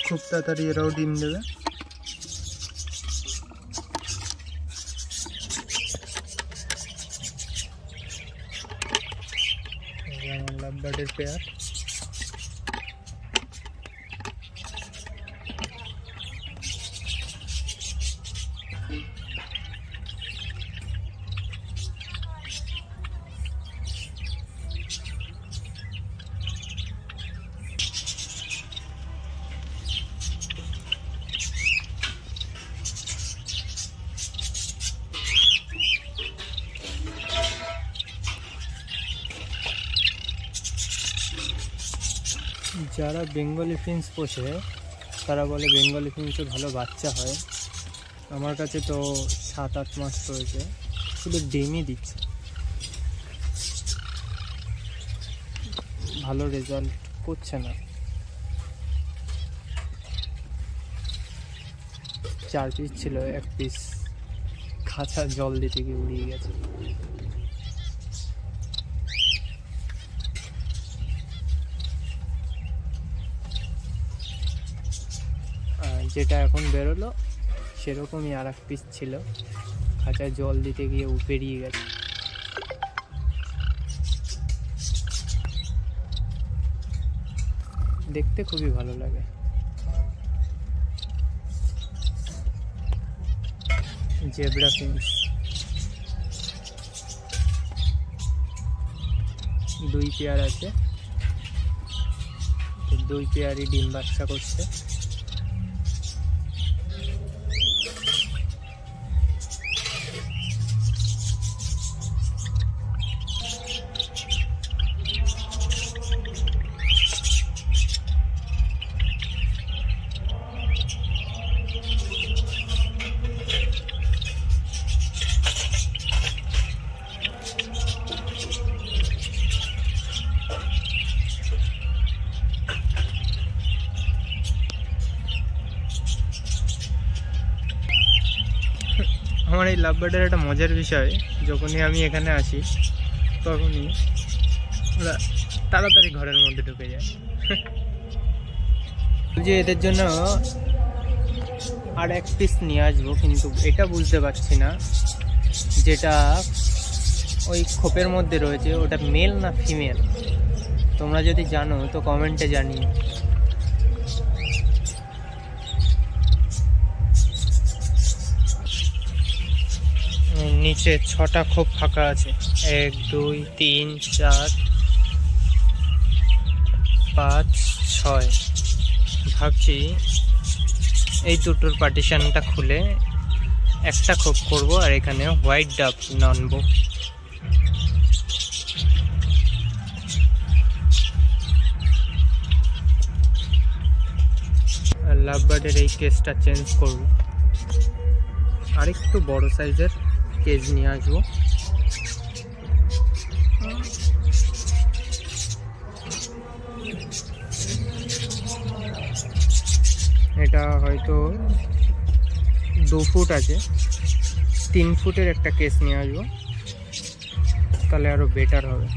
খুব তাড়াতাড়ি এরাও ডিম দেবে। আমার লাভবার্ডের পেয়ার। যারা বেঙ্গলি ফিন্স পোষে তারা বলে বেঙ্গলি ফিন্সে ভালো বাচ্চা হয়। আমার কাছে তো 7-8 মাস হয়েছে, শুধু ডিমই দিচ্ছে, ভালো রেজাল্ট করছে না। 4 পিস ছিল, 1 পিস খাঁচা জল দিতে গিয়ে উড়িয়ে গেছে। যেটা এখন বেরোলো সেরকমই আর 1 পিস ছিল, খাঁচায় জল দিতে গিয়ে পেরিয়ে গেছে। দেখতে খুবই ভালো লাগে। জেব্রা ফিন্স 2 পেয়ার আছে, তো 2 পেয়ারই ডিম বাচ্চা করছে। আমার এই লাভবার্ডের একটা মজার বিষয়, যখনই আমি এখানে আসি তখনই ওরা তাড়াতাড়ি ঘরের মধ্যে ঢুকে যায়। যে এদের জন্য আর 1 পিস নিয়ে আসবো, কিন্তু এটা বুঝতে পারছি না যেটা ওই খোপের মধ্যে রয়েছে ওটা মেল না ফিমেল। তোমরা যদি জানো তো কমেন্টে জানিও। নিচে 6টা খোপ ফাঁকা আছে, 1 2 3 4 5 6। ভাবছি এই দুটোর পার্টিশনটা খুলে একটা খোপ করব আর এখানে হোয়াইট ডাব আনবো। লাভবার্ডের এই কেসটা চেঞ্জ করব, আরেকটু বড় সাইজের কেজ নিয়ে আসবো। এটা হয়তো 2 ফুট আছে, 3 ফুটের একটা কেস নিয়ে আসবো, তাহলে আরো বেটার হবে।